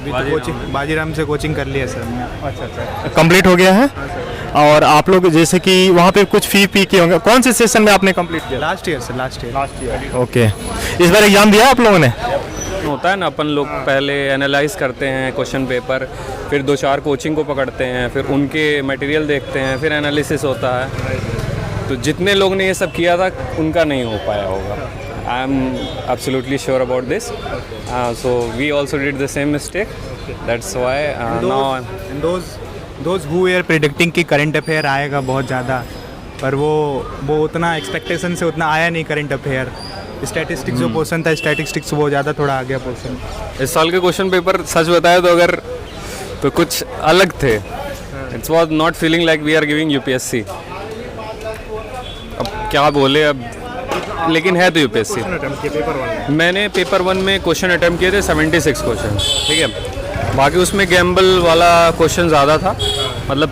अभी तो कोचिंग बाजीराम से कोचिंग कर लिया सर हमने। अच्छा, कंप्लीट हो गया है। और आप लोग जैसे कि वहाँ पे कुछ फी पी के होंगे, कौन से सेशन में आपने कंप्लीट किया? Last year sir, last year. Okay, इस बार एग्जाम दिया आप लोगों ने? होता है ना, अपन लोग पहले एनालाइज करते हैं क्वेश्चन पेपर, फिर 2-4 कोचिंग को पकड़ते हैं, फिर उनके मटेरियल देखते हैं, फिर एनालिसिस होता है। तो जितने लोग ने ये सब किया था उनका नहीं हो पाया होगा। I am absolutely sure about this. So we also did the same mistake, that's why now those who were predicting कि करंट अफेयर आएगा बहुत ज़्यादा, पर वो उतना एक्सपेक्टेशन से उतना आया नहीं करंट अफेयर। स्टैटिस्टिक्स जो पोर्शन था, स्टैटिस्टिक्स वो ज़्यादा थोड़ा आ गया पोर्शन। इस साल के क्वेश्चन पेपर सच बताया तो कुछ अलग थे। It's was not feeling like we are giving UPSC. अब क्या बोले अब, लेकिन है तो यूपीएससी। मैंने पेपर 1 में क्वेश्चन अटैम्प्ट किए थे 76 क्वेश्चन, ठीक है। बाकी उसमें गैम्बल वाला क्वेश्चन ज़्यादा था, मतलब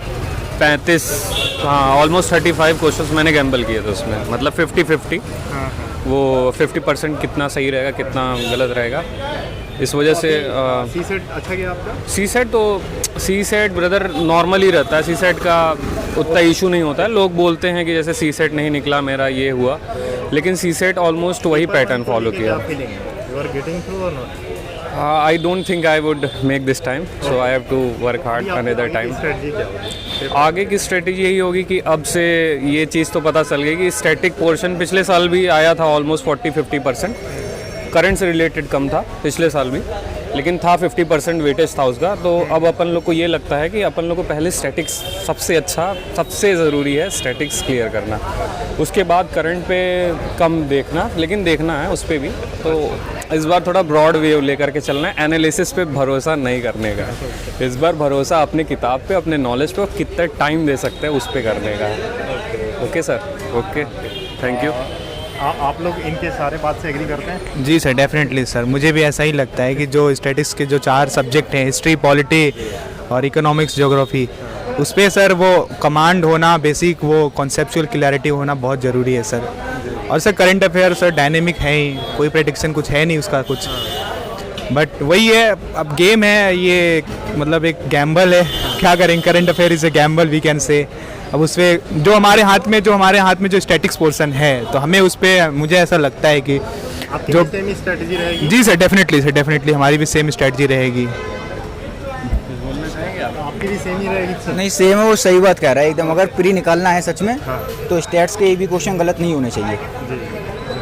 35, हाँ ऑलमोस्ट 35 क्वेश्चंस मैंने गैम्बल किए थे उसमें, मतलब 50-50। वो 50% कितना सही रहेगा कितना गलत रहेगा, इस वजह से। सी सेट अच्छा गया आपका? सी सेट ब्रदर नॉर्मल ही रहता है। सी सेट का उतना इशू नहीं होता है। लोग बोलते हैं कि जैसे सी सेट नहीं निकला मेरा, ये हुआ, लेकिन सी सेट ऑलमोस्ट वही पैटर्न फॉलो किया। I don't think I would make this time, so I have to work hard another time. आगे की स्ट्रेटेजी यही होगी कि अब से ये चीज़ तो पता चल गई कि स्टैटिक पोर्शन पिछले साल भी आया था ऑलमोस्ट 40-50%। करंट से रिलेटेड कम था पिछले साल भी, लेकिन था 50% वेटेज था उसका। तो अब अपन लोग को ये लगता है कि अपन लोग को पहले स्टैटिक्स सबसे ज़रूरी है, स्टैटिक्स क्लियर करना। उसके बाद करंट पे कम देखना, लेकिन देखना है उस पर भी। तो इस बार थोड़ा ब्रॉड वेव लेकर के चलना है, एनालिसिस पे भरोसा नहीं करने का। इस बार भरोसा अपनी किताब पे, अपने नॉलेज पे, कितना टाइम दे सकते हैं उस पर करने का है। Okay sir, okay, thank you. आप लोग इनके सारे बात से एग्री करते हैं? जी सर, डेफिनेटली सर, मुझे भी ऐसा ही लगता है कि जो स्टैटिस्टिक्स के जो 4 सब्जेक्ट हैं, हिस्ट्री, पॉलिटी और इकोनॉमिक्स, ज्योग्राफी, उस पर सर वो कमांड होना, बेसिक वो कॉन्सेप्चुअल क्लैरिटी होना बहुत ज़रूरी है सर। और sir current affair sir dynamic है ही, कोई प्रेडिक्शन कुछ है नहीं उसका कुछ, बट वही है, अब गेम है ये, मतलब एक गैम्बल है, क्या करेंगे। Current affair is a gamble we can say. अब उस पर जो हमारे हाथ में जो स्टैटिक्स पोर्शन है, तो हमें उस पर, मुझे ऐसा लगता है कि जो सेम स्ट्रेटजी रहेगी। जी सर, डेफिनेटली हमारी भी सेम स्ट्रेटजी रहेगी। आपकी भी सेम ही रहेगी? नहीं, सेम है, वो सही बात कह रहा है एकदम। अगर प्री निकालना है सच में, तो स्टैट्स के ये भी क्वेश्चन गलत नहीं होने चाहिए। जी,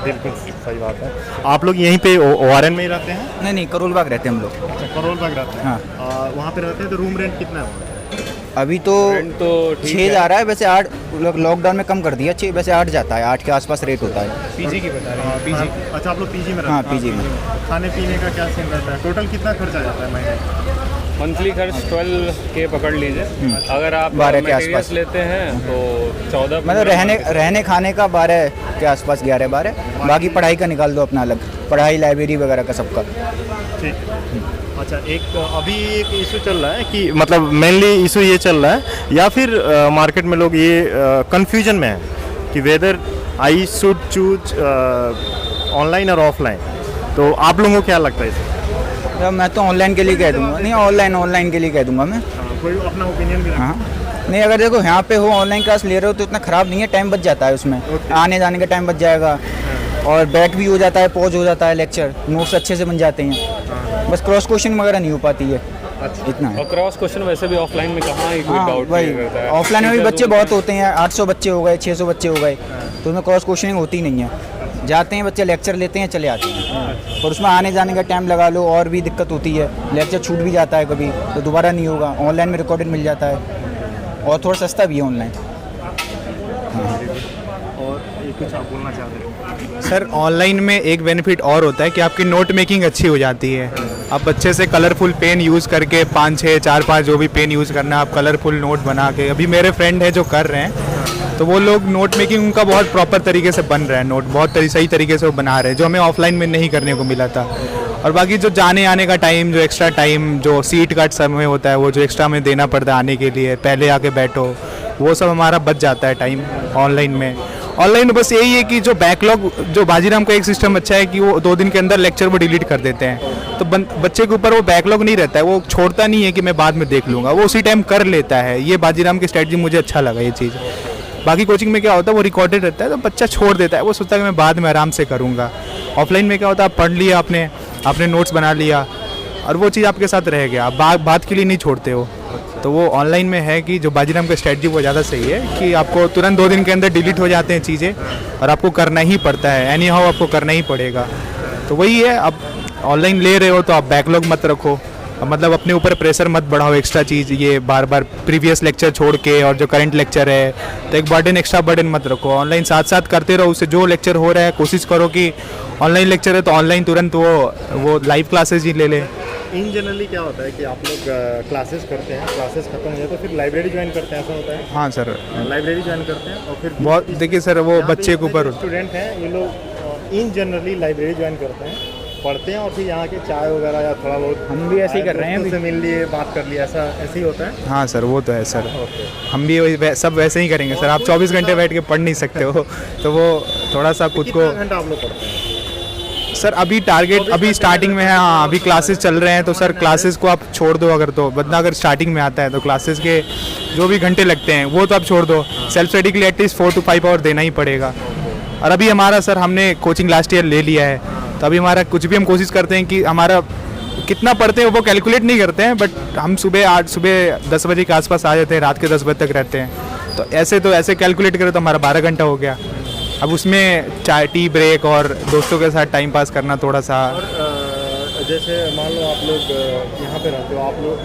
बिल्कुल सही बात है। आप लोग यहीं पे ओआरएन में ही रहते हैं? नहीं, करोल बाग रहते हैं हम लोग। अच्छा, करोल बाग रहते हैं। हाँ, वहाँ पे रहते हैं। तो रूम रेंट कितना है? अभी तो 6 जा रहा है, वैसे 8 लॉकडाउन में कम कर दिया, 6 वैसे 8 जाता है, 8 के आसपास रेट होता है। पीजी की बता रहे हैं? पीजी। अच्छा, आप लोग पीजी में रहते हैं? हाँ, पीजी में। खाने पीने का क्या सीन रहता है? टोटल कितना खर्चा जाता है महीने? मंथली खर्च 12 के पकड़ लीजिए। अगर आप 12 के आसपास लेते हैं तो 14, मतलब रहने खाने का 12 के आसपास, 11-12। बाकी पढ़ाई का निकाल दो अपना अलग, पढ़ाई, लाइब्रेरी वगैरह का सबका। ठीक है। अच्छा, अभी एक इशू चल रहा है कि मतलब मेनली इशू ये चल रहा है, या फिर मार्केट में लोग ये कंफ्यूजन में है कि whether I should choose online और ऑफलाइन। तो आप लोगों को क्या लगता है इसे? मैं तो ऑनलाइन के लिए कह दूंगा। नहीं, ऑनलाइन के लिए कह दूंगा मैं। कोई अपना ओपिनियन भी? हाँ, नहीं, अगर देखो यहाँ पे हो, ऑनलाइन क्लास ले रहे हो तो इतना ख़राब नहीं है, टाइम बच जाता है उसमें। आने जाने का टाइम बच जाएगा, और बैक भी हो जाता है, पॉज हो जाता है, लेक्चर नोट्स अच्छे से बन जाते हैं। बस क्रॉस क्वेश्चन वगैरह नहीं हो पाती है। अच्छा, इतना है। और क्रॉस क्वेश्चन वैसे भी ऑफलाइन में कहाँ ही कोई डाउट नहीं करता है। ऑफलाइन में भी बच्चे बहुत होते हैं, 800 बच्चे हो गए, 600 बच्चे हो गए, तो उसमें क्रॉस क्वेश्चनिंग होती नहीं है। जाते हैं बच्चे, लेक्चर लेते हैं, चले आते हैं, और उसमें आने जाने का टाइम लगा लो, और भी दिक्कत होती है। लेक्चर छूट भी जाता है कभी, तो दोबारा नहीं होगा। ऑनलाइन में रिकॉर्डेड मिल जाता है, और थोड़ा सस्ता भी है ऑनलाइन। और ये कुछ आप बोलना चाह रहे हैं? सर, ऑनलाइन में एक बेनिफिट और होता है कि आपकी नोट मेकिंग अच्छी हो जाती है। आप अच्छे से कलरफुल पेन यूज़ करके 5-6, 4-5 जो भी पेन यूज़ करना है, आप कलरफुल नोट बना के, अभी मेरे फ्रेंड है जो कर रहे हैं, तो वो लोग नोट मेकिंग उनका बहुत प्रॉपर तरीके से बन रहा है, नोट बहुत सही तरीके से वो बना रहे हैं, जो हमें ऑफलाइन में नहीं करने को मिला था। और बाकी जो जाने आने का टाइम, जो एक्स्ट्रा टाइम, जो सीट का समय होता है, वो जो एक्स्ट्रा हमें देना पड़ता है आने के लिए, पहले आके बैठो, वो सब हमारा बच जाता है टाइम ऑनलाइन में। ऑनलाइन में बस यही है कि जो बैकलॉग, जो बाजीराम का एक सिस्टम अच्छा है कि वो 2 दिन के अंदर लेक्चर वो डिलीट कर देते हैं, तो बच्चे के ऊपर वो बैकलॉग नहीं रहता है, वो छोड़ता नहीं है कि मैं बाद में देख लूँगा, वो उसी टाइम कर लेता है। ये बाजीराम की स्ट्रैटेजी मुझे अच्छा लगा ये चीज़। बाकी कोचिंग में क्या होता है, वो रिकॉर्डेड रहता है तो बच्चा छोड़ देता है, वो सोचता है कि मैं बाद में आराम से करूँगा। ऑफलाइन में क्या होता है, आप पढ़ लिया, आपने नोट्स बना लिया और वो चीज़ आपके साथ रह गया, आप बात के लिए नहीं छोड़ते हो। तो वो ऑनलाइन में है कि जो बाजीराम का स्ट्रैटेजी वो ज़्यादा सही है कि आपको तुरंत 2 दिन के अंदर डिलीट हो जाते हैं चीज़ें और आपको करना ही पड़ता है, एनी हाउ आपको करना ही पड़ेगा। तो वही है, अब ऑनलाइन ले रहे हो तो आप बैकलॉग मत रखो, मतलब अपने ऊपर प्रेशर मत बढ़ाओ एक्स्ट्रा चीज़, ये बार बार प्रीवियस लेक्चर छोड़ के और जो करंट लेक्चर है तो एक बर्डन, एक्स्ट्रा बर्डन मत रखो। ऑनलाइन साथ साथ करते रहो, उससे जो लेक्चर हो रहा है कोशिश करो कि ऑनलाइन लेक्चर है तो ऑनलाइन तुरंत वो लाइव क्लासेज ही ले ले। इन जनरली क्या होता है कि आप लोग क्लासेस करते हैं, क्लासेस खत्म हो जाए तो फिर लाइब्रेरी ज्वाइन करते हैं, ऐसा होता है? हाँ सर, लाइब्रेरी ज्वाइन करते हैं और फिर बहुत, देखिए सर वो बच्चे के ऊपर, स्टूडेंट हैं ये लोग इन जनरली लाइब्रेरी ज्वाइन करते हैं, पढ़ते हैं और फिर यहाँ के चाय वगैरह या थोड़ा बहुत हम भी ऐसे ही कर रहे हैं, दोस्तों से मिल लिए, बात कर लिया, ऐसे ही होता है। हाँ सर वो तो है सर, हम भी सब वैसे ही करेंगे सर। आप 24 घंटे बैठ के पढ़ नहीं सकते हो, तो वो थोड़ा सा खुद को। घंटा आप लोग पढ़ते हैं सर? अभी टारगेट अभी स्टार्टिंग में है, हाँ अभी क्लासेस चल रहे हैं तो सर क्लासेस को आप छोड़ दो, अगर तो बंदा अगर स्टार्टिंग में आता है तो क्लासेस के जो भी घंटे लगते हैं वो तो आप छोड़ दो, सेल्फ स्टडी के लिए एटलीस्ट 4 to 5 आवर देना ही पड़ेगा। और अभी हमारा सर, हमने कोचिंग लास्ट ईयर ले लिया है तो अभी हमारा कुछ भी हम कोशिश करते हैं कि हमारा कितना पढ़ते हैं वो कैलकुलेट नहीं करते हैं, बट हम सुबह 10 बजे के आसपास आ जाते हैं, रात के 10 बजे तक रहते हैं, तो ऐसे कैलकुलेट करें तो हमारा 12 घंटा हो गया। अब उसमें चाय, टी ब्रेक और दोस्तों के साथ टाइम पास करना थोड़ा सा। जैसे मान लो आप लोग यहाँ पे रहते हो, आप लोग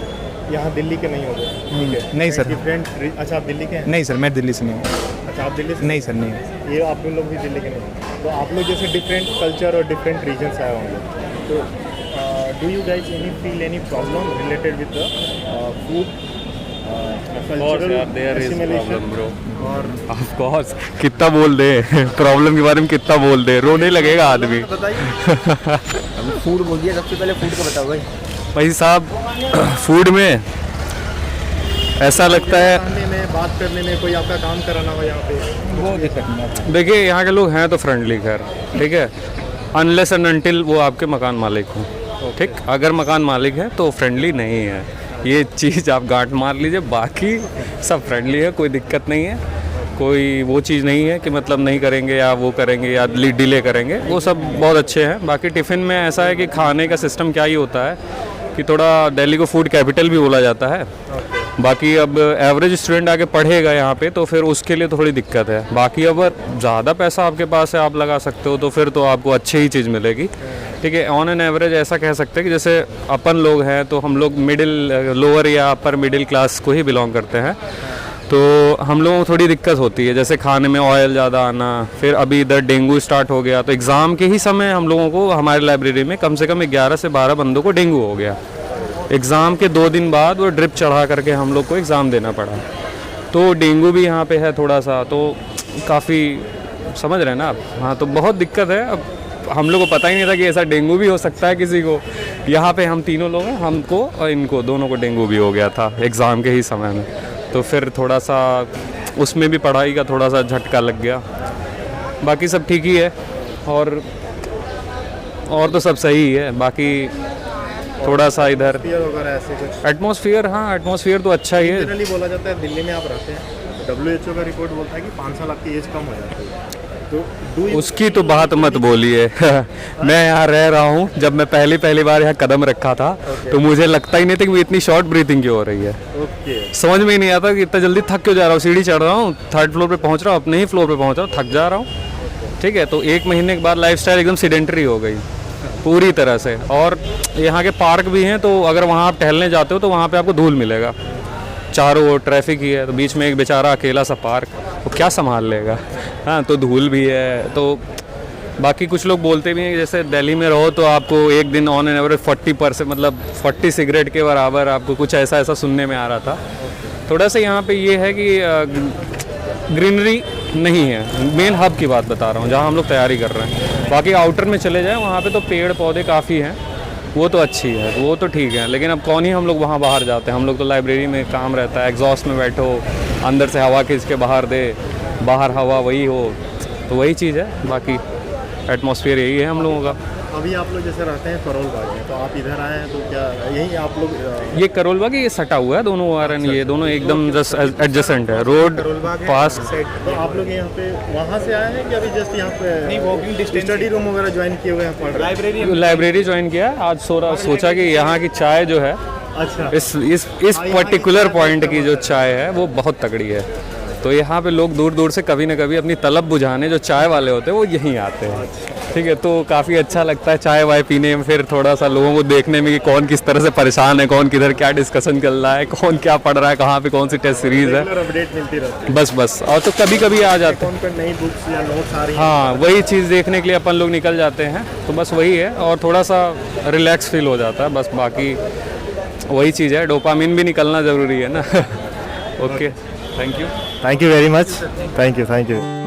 यहाँ दिल्ली के नहीं हो गए, ठीक है? नहीं सर। डिफरेंट, अच्छा आप दिल्ली के हैं? नहीं सर, मैं दिल्ली से नहीं हूँ। अच्छा आप दिल्ली से? नहीं सर, नहीं। ये आप लोग भी दिल्ली के नहीं, तो आप लोग जैसे डिफरेंट कल्चर और डिफरेंट रीजन से आए होंगे, तो do you guys feel any problem related with the food? Of course, कितना बोल दे प्रॉब्लम के बारे में, कितना बोल दे, रोने लगेगा आदमी। फूड बोल दिया, सबसे पहले फूड का बताओ भाई। भाई साहब, फूड में ऐसा लगता है, खाने में, बात करने में, कोई आपका काम कराना हो यहाँ पे, वो दिक्कत नहीं है। देखिए यहाँ के लोग हैं तो फ्रेंडली, खैर ठीक है, अनलेस एंड अनटिल वो आपके मकान मालिक हो, ठीक। अगर मकान मालिक है तो फ्रेंडली नहीं है, ये चीज़ आप गांठ मार लीजिए, बाकी सब फ्रेंडली है, कोई दिक्कत नहीं है, कोई वो चीज़ नहीं है कि मतलब नहीं करेंगे या वो करेंगे या डिले करेंगे, वो सब बहुत अच्छे हैं। बाकी टिफ़िन में ऐसा है कि खाने का सिस्टम क्या ही होता है कि थोड़ा दिल्ली को फूड कैपिटल भी बोला जाता है। बाकी अब एवरेज स्टूडेंट आके पढ़ेगा यहाँ पे तो फिर उसके लिए थोड़ी दिक्कत है। बाकी अगर ज़्यादा पैसा आपके पास है, आप लगा सकते हो, तो फिर तो आपको अच्छी ही चीज़ मिलेगी, ठीक है। ऑन एन एवरेज ऐसा कह सकते हैं कि जैसे अपन लोग हैं तो हम लोग लोअर या अपर मिडिल क्लास को ही बिलोंग करते हैं, तो हम लोगों को थोड़ी दिक्कत होती है, जैसे खाने में ऑयल ज़्यादा आना, फिर अभी इधर डेंगू स्टार्ट हो गया, तो एग्ज़ाम के ही समय हम लोगों को हमारे लाइब्रेरी में कम से कम 11 से 12 बंदों को डेंगू हो गया। एग्ज़ाम के 2 दिन बाद वो ड्रिप चढ़ा करके हम लोग को एग्ज़ाम देना पड़ा, तो डेंगू भी यहाँ पे है थोड़ा सा, तो काफ़ी समझ रहे हैं ना आप। हाँ, तो बहुत दिक्कत है। अब हम लोग को पता ही नहीं था कि ऐसा डेंगू भी हो सकता है किसी को। यहाँ पे हम तीनों लोग हैं, हमको और इनको दोनों को डेंगू भी हो गया था एग्ज़ाम के ही समय में, तो फिर थोड़ा सा उसमें भी पढ़ाई का थोड़ा सा झटका लग गया। बाकी सब ठीक ही है और तो सब सही है। बाकी थोड़ा सा इधर एटमॉस्फेयर, हाँ एटमॉस्फेयर तो अच्छा ही है। जनरली बोला जाता है दिल्ली में आप रहते हैं, WHO का रिपोर्ट बोलता है कि 5 साल आपकी एज कम हो जाती है, तो उसकी तो बात मत बोलिए मैं यहाँ रह रहा हूँ, जब मैं पहली बार यहाँ कदम रखा था तो मुझे लगता ही नहीं था कि इतनी शॉर्ट ब्रीथिंग क्यों हो रही है। समझ में ही नहीं आता कि इतना जल्दी थक क्यों जा रहा हूँ। सीढ़ी चढ़ रहा हूँ, 3rd फ्लोर पे पहुँच रहा हूँ, अपने ही फ्लोर पे पहुँच रहा हूँ, थक जा रहा हूँ, ठीक है। तो 1 महीने के बाद लाइफस्टाइल एकदम सीडेंटरी हो गई पूरी तरह से। और यहाँ के पार्क भी हैं, तो अगर वहाँ आप टहलने जाते हो तो वहाँ पे आपको धूल मिलेगा, चारों ओर ट्रैफिक ही है, तो बीच में एक बेचारा अकेला सा पार्क, वो क्या संभाल लेगा। हाँ, तो धूल भी है। तो बाकी कुछ लोग बोलते भी हैं कि जैसे दिल्ली में रहो तो आपको एक दिन ऑन एन एवरेज 40% मतलब 40 सिगरेट के बराबर आपको कुछ ऐसा सुनने में आ रहा था। थोड़ा सा यहाँ पे ये है कि ग्रीनरी नहीं है, मेन हब की बात बता रहा हूँ जहाँ हम लोग तैयारी कर रहे हैं। बाकी आउटर में चले जाएँ, वहाँ पे तो पेड़ पौधे काफ़ी हैं, वो तो अच्छी है, वो तो ठीक है। लेकिन अब कौन ही हम लोग वहाँ बाहर जाते हैं, हम लोग तो लाइब्रेरी में काम रहता है, एग्जॉस्ट में बैठो, अंदर से हवा खींच के बाहर दे, बाहर हवा वही हो, तो वही चीज़ है, बाकी एटमॉस्फेयर यही है हम लोगों का। अभी आप लोग जैसे रहते हैं करोल बाग में, तो आप इधर आए हैं तो क्या यही आप लोग ये करोल बाग ये सटा हुआ है दोनों वारन, ये दोनों एकदम जस्ट एडजेसेंट है, रोड पास। तो आप लोग यहाँ पे वहाँ से आए हैं कि अभी जस्ट यहाँ पे नहीं वॉकिंग डिस्टेंस स्टडी रूम वगैरह ज्वाइन किए हुए हैं पढ़ रहे हैं? लाइब्रेरी ज्वाइन किया है आज, सोचा कि यहाँ की चाय जो है अच्छा इस पर्टिकुलर पॉइंट की जो चाय है वो बहुत तगड़ी है। तो यहाँ पे लोग दूर दूर से कभी ना कभी अपनी तलब बुझाने जो चाय वाले होते हैं वो यहीं आते हैं। ठीक है, तो काफ़ी अच्छा लगता है चाय वाय पीने में, फिर थोड़ा सा लोगों को देखने में कि कौन किस तरह से परेशान है, कौन किधर क्या डिस्कशन चल रहा है, कौन क्या पढ़ रहा है, कहाँ पे कौन सी टेस्ट सीरीज़ है, अपडेट मिलती रहती है। बस और तो कभी कभी आ जाते हैं। कौन नई बुक्स या नोट्स आ रही हैं? हाँ, वही चीज़ देखने के लिए अपन लोग निकल जाते हैं, तो बस वही है, और थोड़ा सा रिलैक्स फील हो जाता है, बस बाकी वही चीज़ है, डोपामिन भी निकलना ज़रूरी है ना। Okay, thank you thank you very much, thank you.